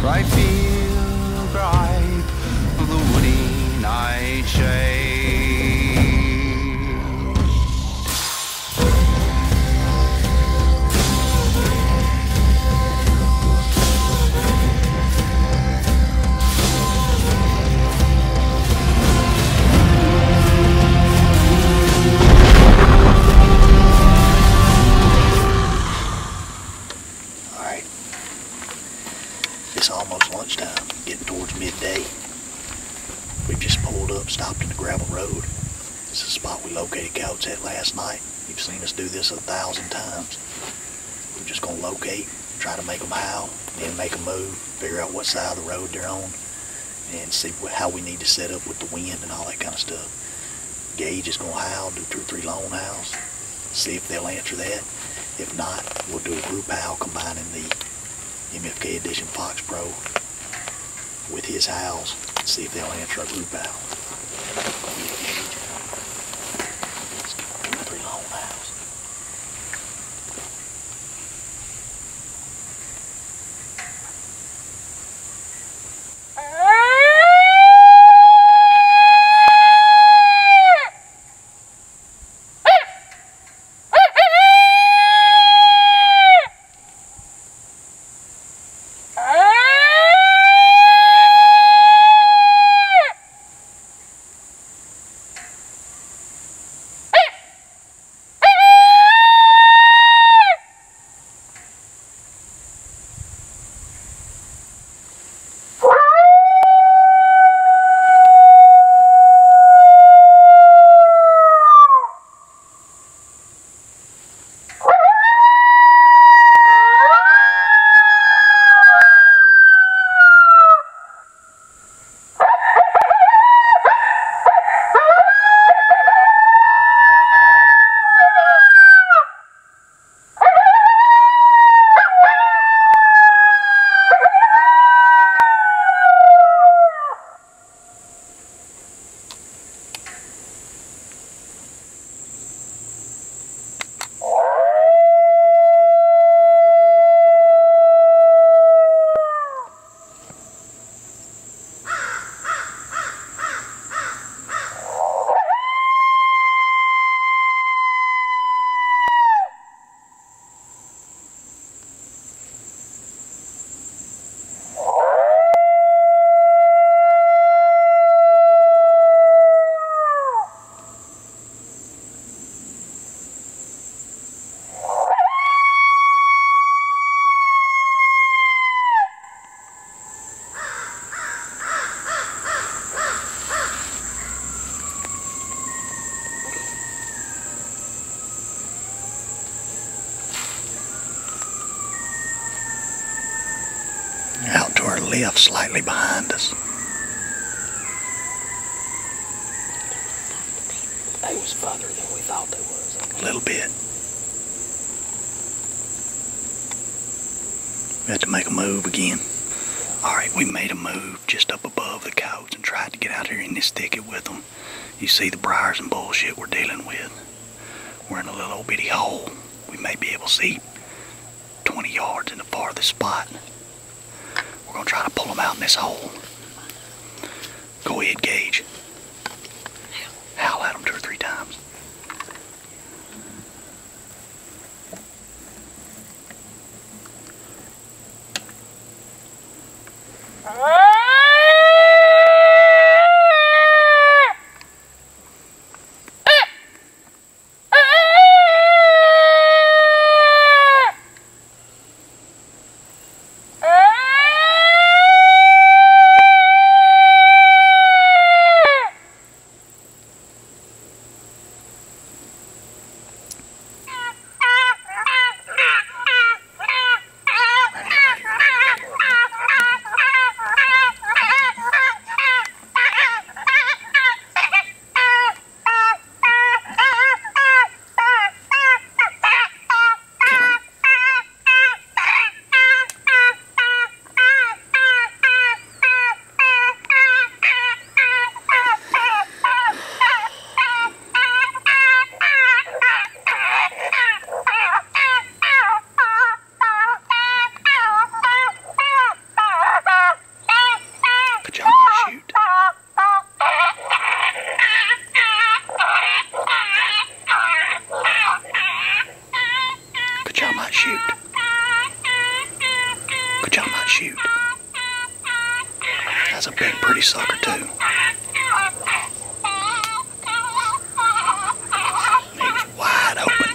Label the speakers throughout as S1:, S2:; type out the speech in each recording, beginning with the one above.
S1: Bright field, bright of the woody nightshade.
S2: Alright, it's almost lunchtime, getting towards midday. We've just pulled up, stopped in the gravel road. This is a spot we located coyotes at last night. You've seen us do this 1,000 times. We're just going to locate, try to make them howl, then make them move, figure out what side of the road they're on, and see how we need to set up with the wind and all that kind of stuff. Gage is going to howl, do 2 or 3 lone howls, see if they'll answer that. If not, we'll do a group howl combining the MFK Edition Fox Pro with his howls and see if they'll answer a group howl. Let's do 2 or 3 lone howls. Out to our left, slightly behind us. They was further than we thought they was. A little bit. We had to make a move again. Alright, we made a move just up above the coyotes and tried to get out here in this thicket with them. You see the briars and bullshit we're dealing with. We're in a little old bitty hole. We may be able to see 20 yards in the farthest spot. We're going to try to pull them out in this hole. Go ahead, Gage. Howl at them 2 or 3 times. big pretty sucker too. He was wide open.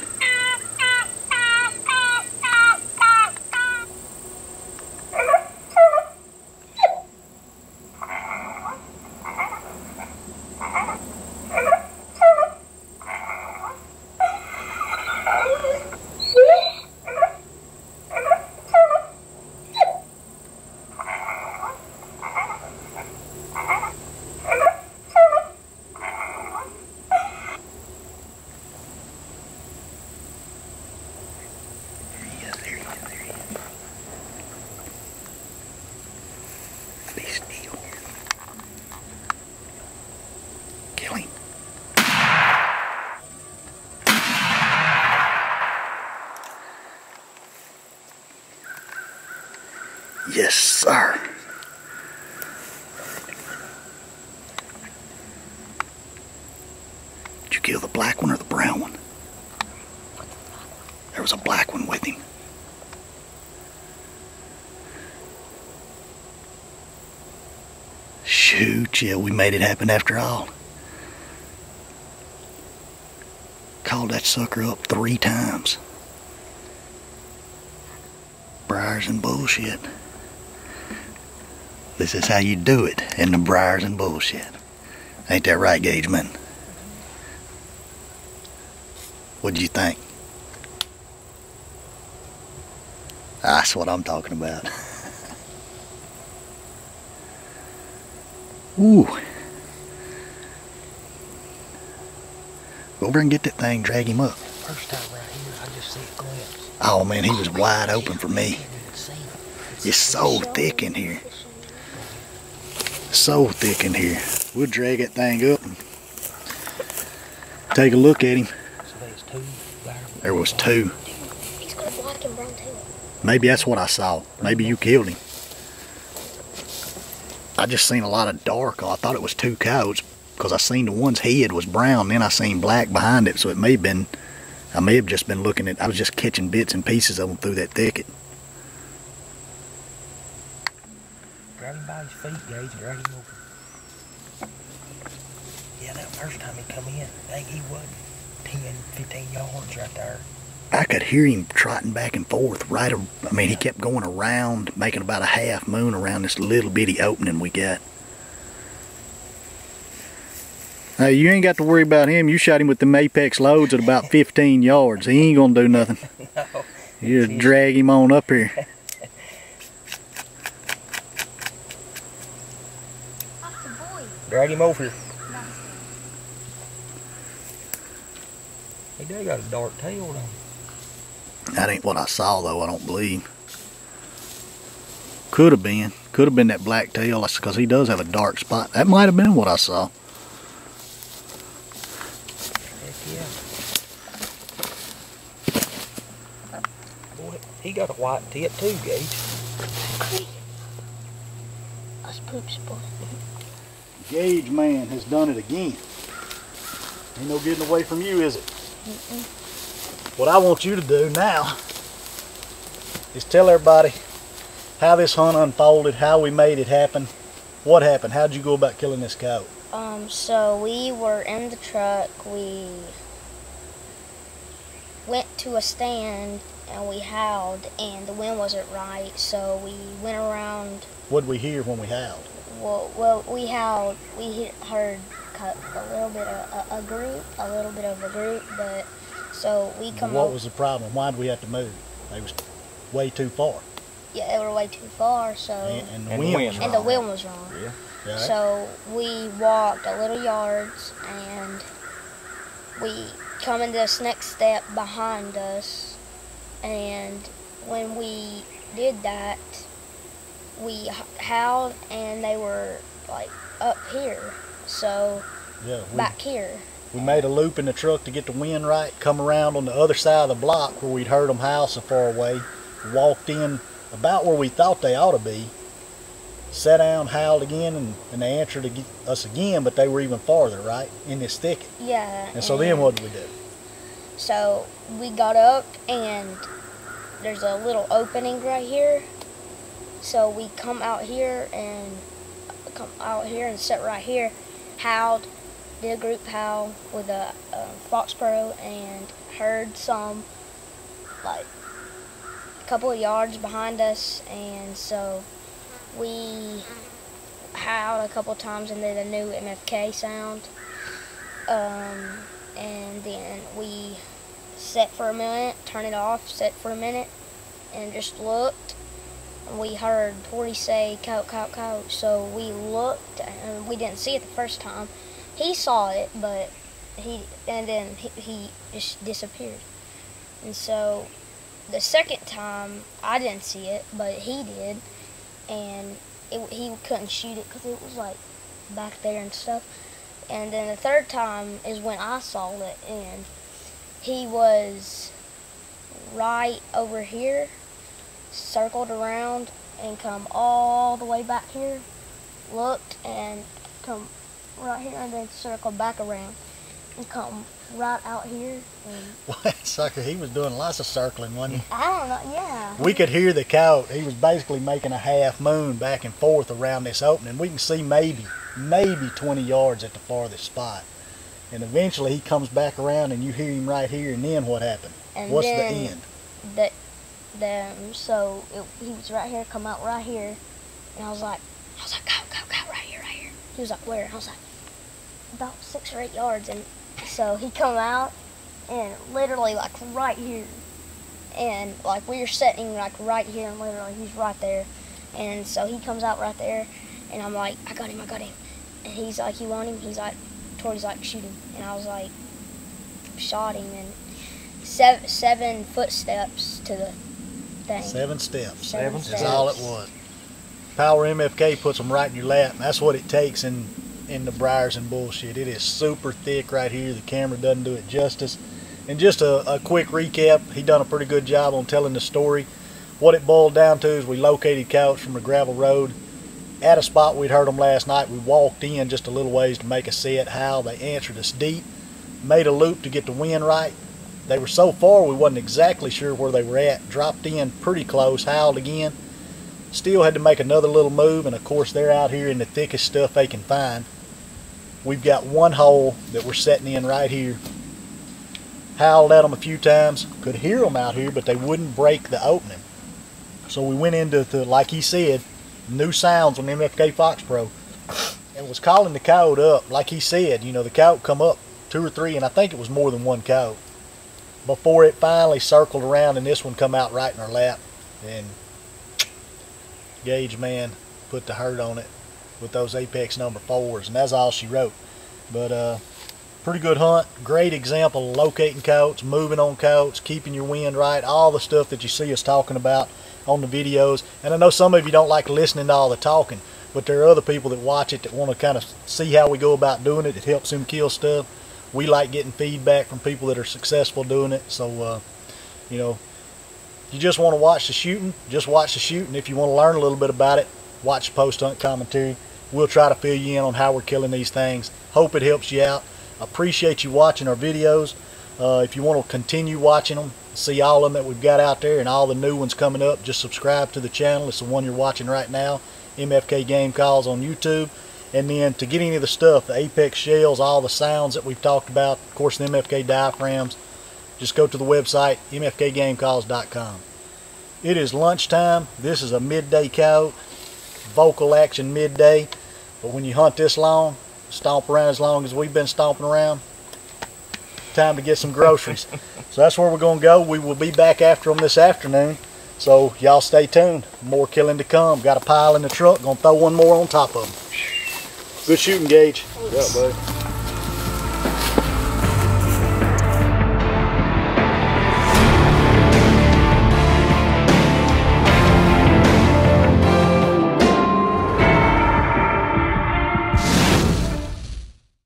S2: Be still. Kill him. Yes, sir. Did you kill the black one or the brown one? There was a black one with him. Shoot, yeah, we made it happen after all. Called that sucker up 3 times. Briars and bullshit. This is how you do it in the briars and bullshit. Ain't that right, Gage, man? What do you think? That's what I'm talking about. Ooh. Go over and get that thing, drag him up.
S3: First time right here, I just see a glimpse.
S2: Oh man, he was wide open for me. It's so thick in here. So thick in here. We'll drag that thing up and take a look at him.
S3: So there's 2 there.
S2: There was 2.
S4: He's got a black and brown tail.
S2: Maybe that's what I saw. Maybe you killed him. I just seen a lot of dark. I thought it was 2 coyotes because I seen the one's head was brown, then I seen black behind it, so it may have been, I may have just been looking at, I was just catching bits and pieces of them through that thicket.
S3: Grab him by his feet, Gage, and drag him over. Yeah, that first time he come in, I think he was 10, 15 yards right there.
S2: I could hear him trotting back and forth I mean, he kept going around, making about a half moon around this little bitty opening we got. Hey, you ain't got to worry about him. You shot him with them apex loads at about 15 yards. He ain't gonna do nothing.
S3: No.
S2: You just drag him on up here.
S4: That's a boy.
S3: Drag him over here. He does got a dark tail on him.
S2: That ain't what I saw though, I don't believe. Could have been. Could have been that black tail, because he does have a dark spot. That might have been what I saw.
S3: Heck yeah. Boy, he got a white tip too, Gage.
S4: That's poop spot.
S2: Gage man has done it again. Ain't no getting away from you, is it? What I want you to do now is tell everybody how this hunt unfolded, how we made it happen, what happened, how'd you go about killing this coyote?
S4: So we were in the truck, we went to a stand and we howled and the wind wasn't right, so we went around.
S2: What'd we hear when we howled?
S4: Well, we howled, heard a little bit of a group, but so we come
S2: What
S4: up.
S2: was the problem? Why did we have to move? They was way too far.
S4: Yeah, they were way too far, so
S2: And the
S3: And
S2: wind
S3: the
S2: was
S3: wind.
S2: wrong.
S4: and the wind was wrong.
S3: Yeah.
S2: Right?
S4: So we walked a little yards and we come into this next step behind us, and when we did that, we howled and they were like up here, so
S2: Yeah,
S4: back here.
S2: we made a loop in the truck to get the wind right, come around on the other side of the block where we'd heard them howl so far away, walked in about where we thought they ought to be, sat down, howled again, and they answered us again, but they were even farther, right, in this thicket.
S4: Yeah.
S2: And so then what did we do?
S4: So we got up and there's a little opening right here. So we come out here and come out here and sat right here, howled, did a group howl with a Fox Pro, and heard some like a couple of yards behind us, and so we howled a couple times and did a new MFK sound, and then we sat for a minute, turned it off, sat for a minute, and just looked. We heard Tori say, "Coyote, coyote, coyote." So we looked, and we didn't see it the first time. He saw it, but he just disappeared. And so the second time, I didn't see it, but he did, and he couldn't shoot it because it was like back there and stuff. And then the third time is when I saw it, and he was right over here, circled around and come all the way back here, looked and come right here, and then circle back around and come right out here. And
S2: What, sucker, he was doing lots of circling, wasn't he?
S4: I don't know, yeah.
S2: We could hear the coyote. He was basically making a half moon back and forth around this opening. We can see maybe 20 yards at the farthest spot. And eventually he comes back around and you hear him right here, and then what happened?
S4: And
S2: What's the
S4: then
S2: end?
S4: So he was right here, come out right here, and I was like, go, right here, right here. He was like, where? And I was like, about 6 or 8 yards, and so he come out, and literally like right here, and like we were sitting like right here, and literally he's right there, and so he comes out right there, and I'm like, I got him, and he's like, you want him? He's like, Tori's like, shoot him, and I was like, shot him, and 7 footsteps to the thing.
S2: 7 steps.
S3: Seven
S2: That's all it was. Power MFK puts them right in your lap, and that's what it takes in the briars and bullshit. It is super thick right here. The camera doesn't do it justice. And just a quick recap, he done a pretty good job on telling the story. What it boiled down to is we located coyotes from a gravel road at a spot we'd heard them last night. We walked in just a little ways to make a set, howl. They answered us deep, made a loop to get the wind right. They were so far we wasn't exactly sure where they were at. Dropped in pretty close, howled again. Still had to make another little move, and of course they're out here in the thickest stuff they can find. We've got one hole that we're setting in right here. Howled at them a few times. Could hear them out here, but they wouldn't break the opening. So we went into, like he said, new sounds on MFK Fox Pro, and was calling the coyote up. Like he said, you know, the coyote come up 2 or 3, and I think it was more than one coyote, before it finally circled around, and this one come out right in our lap. And Gage, man, put the hurt on it with those Apex number 4s, and that's all she wrote. But pretty good hunt. Great example of locating coyotes, moving on coyotes, keeping your wind right, all the stuff that you see us talking about on the videos. And I know some of you don't like listening to all the talking, but there are other people that watch it that want to kind of see how we go about doing it. It helps them kill stuff. We like getting feedback from people that are successful doing it. So, you know, if you just want to watch the shooting, just watch the shooting. If you want to learn a little bit about it, watch the post-hunt commentary. We'll try to fill you in on how we're killing these things. Hope it helps you out. Appreciate you watching our videos. If you want to continue watching them, see all of them that we've got out there and all the new ones coming up, just subscribe to the channel. It's the one you're watching right now, MFK Game Calls on YouTube. And then to get any of the stuff, the Apex shells, all the sounds that we've talked about, of course the MFK diaphragms, just go to the website, mfkgamecalls.com. It is lunchtime. This is a midday coyote, vocal action midday. But when you hunt this long, stomp around as long as we've been stomping around, time to get some groceries. So that's where we're going to go. We will be back after them this afternoon. So y'all stay tuned. More killing to come. Got a pile in the truck. Going to throw one more on top of them. Good shooting, Gage.
S3: Yeah, buddy.